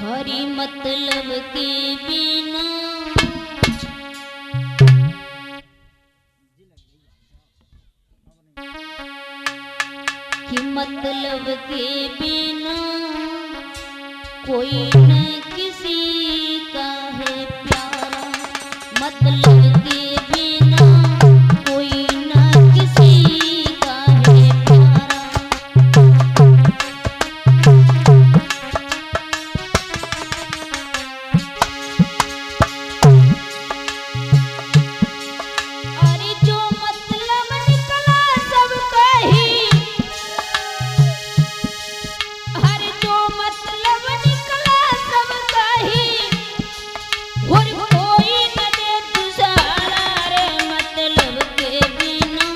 हरी मतलब के बिना कि मतलब के बिना कोई न किसी का है प्यारा। मतलब के बिना कोई न किसी का है प्यारा। अरे जो मतलब निकला सबका ही, अरे जो मतलब निकला सबका ही, और कोई न दे तुझारा रे। मतलब के बिना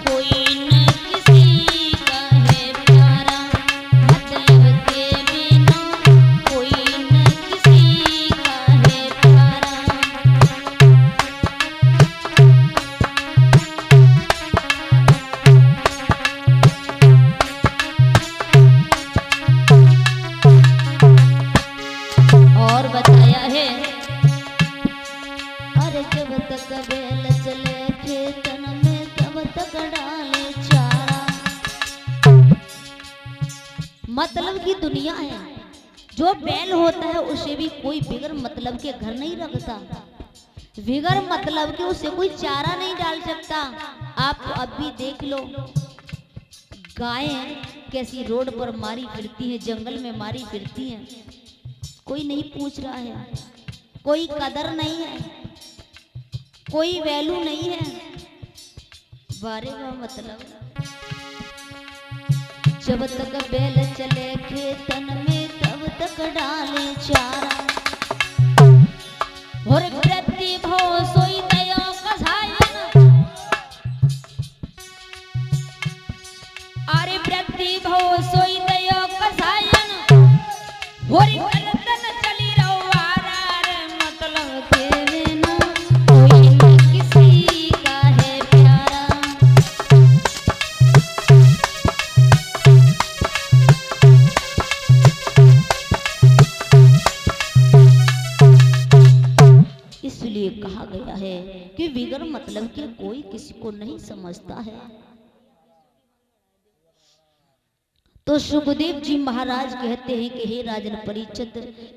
कोई न किसी का है प्यारा। मतलब के बिना कोई न किसी का है प्यारा। और बताया है, अरे जब तक बैल चले खेतन में तब तक डाले चारा। मतलब की दुनिया है। जो बैल होता है उसे भी कोई बिगर मतलब के घर नहीं रखता, बिगर मतलब के उसे कोई चारा नहीं डाल सकता। आप अब भी देख लो, गायें कैसी रोड पर मारी फिरती हैं, जंगल में मारी फिरती हैं, कोई नहीं पूछ रहा है, कोई कदर नहीं है, कोई वैल्यू नहीं है। बारे का मतलब जब तक बैल चले खेतन में तब तक डाले चारा। और वृद्धि भव सोई दया कसायन, अरे वृद्धि भव सोई दया कसायन। और गर्दन चली रवारा रे। मतलब के बिना कोई न किसी का है प्यारा। इसलिए कहा गया है कि बिगर मतलब के कोई किसी को नहीं समझता है। तो सुखदेव जी महाराज कहते हैं कि हे राजन परीक्षित,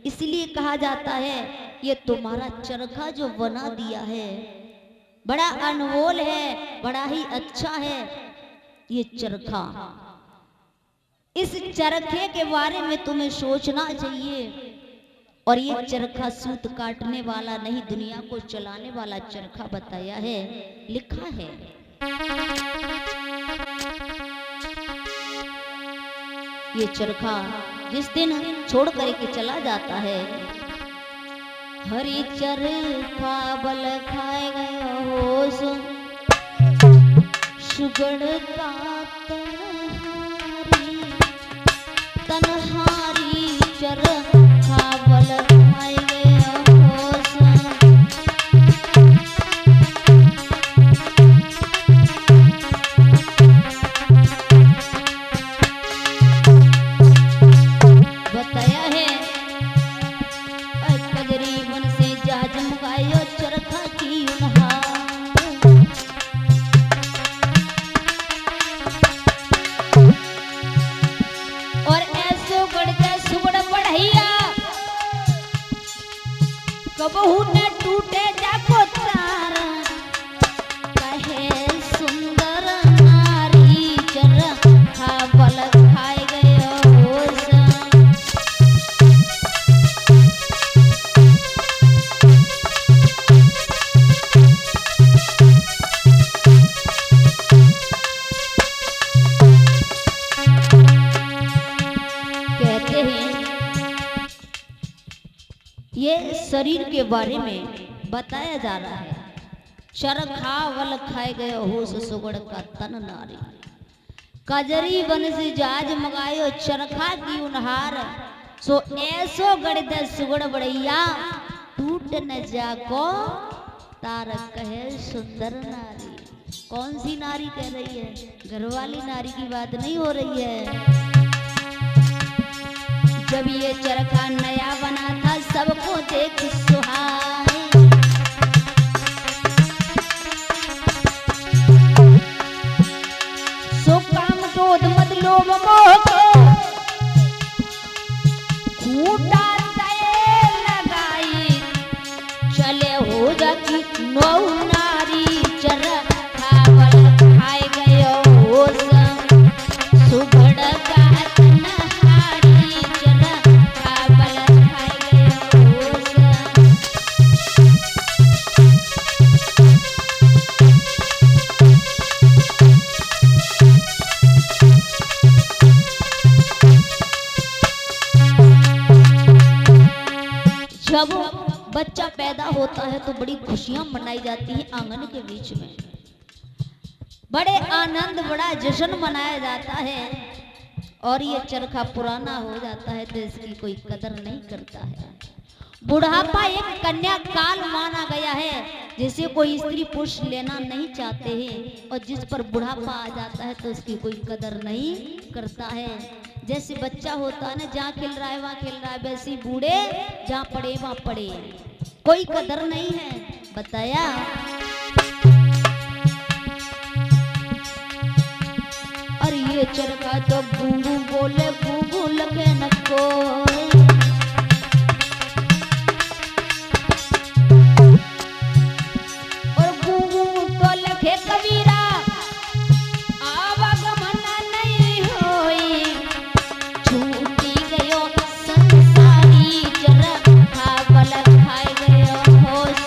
इसलिए कहा जाता है ये तुम्हारा चरखा जो बना दिया है बड़ा अनमोल है, बड़ा ही अच्छा है ये चरखा। इस चरखे के बारे में तुम्हें सोचना चाहिए। और ये चरखा सूत काटने वाला नहीं, दुनिया को चलाने वाला चरखा बताया है, लिखा है। ये चरखा जिस दिन छोड़ करके चला जाता है, हरी चरखा बल खाए गए हो सुगड़ का तनहारी चरखा बल खाए गए हो। बताया है कजरीवन से जहाज मुकायो चरखा की उन्हार। और ऐसो गड़ जा सुगड़ बढ़ैया, कबहू न टूटे जाको तार। कहे सुंदर नारी चरखा बल खाए गए हो। कहते हैं ये शरीर के बारे में बताया जा रहा है। चरखा वल खाए गए हो सुगड़ का तन नारी। कजरी वन से जहाज मंगायो चरखा की उन्हार। सो ऐसो गणित सुगड़ बढ़ैया टूट न जाको तार। कहे सुंदर नारी। कौन सी नारी कह रही है? घरवाली नारी की बात नहीं हो रही है। जब ये चरखा नया देख सुहाए। सो काम क्रोध मद लोभ मोह को खूटा तय लगाई, चले हो जाती नौ नारी चरखा बल खाए गयो होश, सुघड़ का तन्हारी चरखा बल खाए गयो होश। जब बच्चा पैदा होता है तो बड़ी खुशियां मनाई जाती हैं आंगन के बीच में, बड़े आनंद बड़ा जश्न मनाया जाता है। और ये चरखा पुराना हो जाता है तो इसकी कोई कदर नहीं करता है। बुढ़ापा एक कन्या काल माना गया है, जिसे कोई स्त्री पुरुष लेना नहीं चाहते हैं, और जिस पर बुढ़ापा आ जाता है तो उसकी कोई कदर नहीं करता है। जैसे बच्चा होता है ना, जहाँ खेल रहा है वहाँ खेल रहा है, वैसे ही बूढ़े जहाँ पड़े वहाँ पड़े, कोई कदर नहीं है। बताया और ये चरखा तो गूंगू बोले गूंगू लगे न कोई, और गूंगू तो लगे कबीरा आवागमन नहीं होई, छूटी गयो संसारी चरखा बल खाए गयो होश।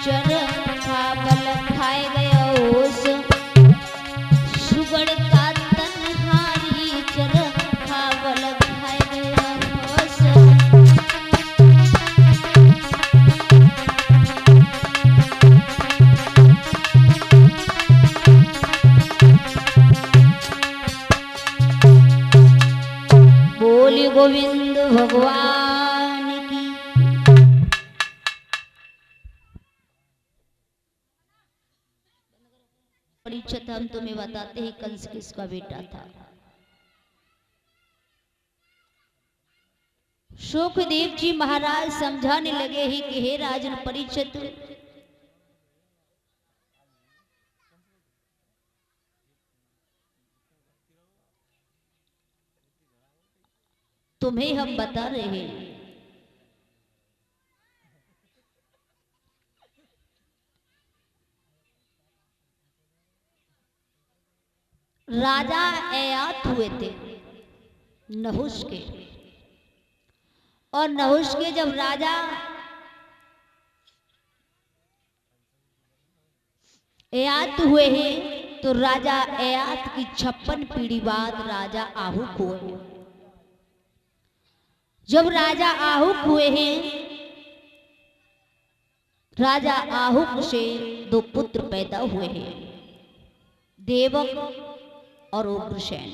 चरखा बल खाए गयो होश, सुगड़ का तन्हारी चरखा बल खाए गयो होश। बोली गोविंद भगवान की। परीक्षित हम तुम्हें बताते हैं कंस किसका बेटा था। सुखदेव जी महाराज समझाने लगे हैं कि हे राजन परीक्षित, तुम्हें हम बता रहे हैं राजा एयात हुए थे नहुष के, और नहुष के जब राजा एयात हुए हैं तो राजा एयात की 56 पीढ़ी बाद राजा आहुक हुए। जब राजा आहुक हुए हैं, राजा आहुक से 2 पुत्र पैदा हुए हैं, देवक और उग्रसेन।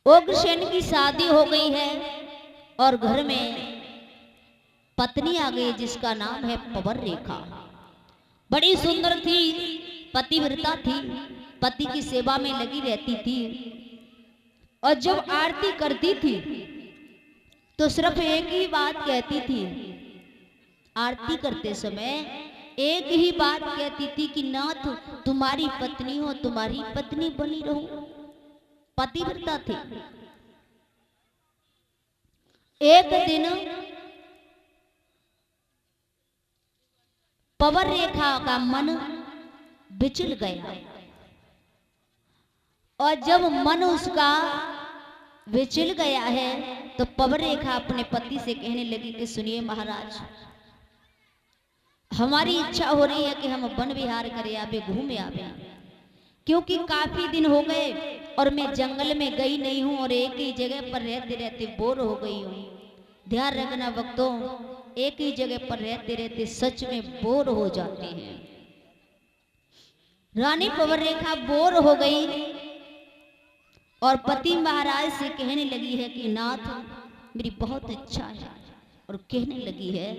उग्रसेन की शादी हो गई है और घर में पत्नी आ गई जिसका नाम है पवर रेखा। बड़ी सुंदर थी, पतिव्रता थी, पति की सेवा में लगी रहती थी, और जब आरती करती थी तो सिर्फ एक ही बात कहती थी। आरती करते समय एक ही बात कहती थी कि नाथ तुम्हारी पत्नी हो, तुम्हारी पत्नी बनी रहूं। पतिव्रता थी। एक दिन पवर रेखा का मन विचल गया, और जब मन उसका विचल गया है तो पवर रेखा अपने पति से कहने लगी कि सुनिए महाराज, हमारी इच्छा हो रही है कि हम वन विहार करें, आवे घूमे आवे, क्योंकि काफी दिन हो गए और मैं जंगल में गई नहीं हूं और एक ही जगह पर रहते रहते बोर हो गई हूं। ध्यान रखना भक्तों, एक ही जगह पर रहते रहते सच में बोर हो जाते हैं। रानी पवर रेखा बोर हो गई और पति महाराज से कहने लगी है कि नाथ मेरी बहुत इच्छा है और कहने लगी है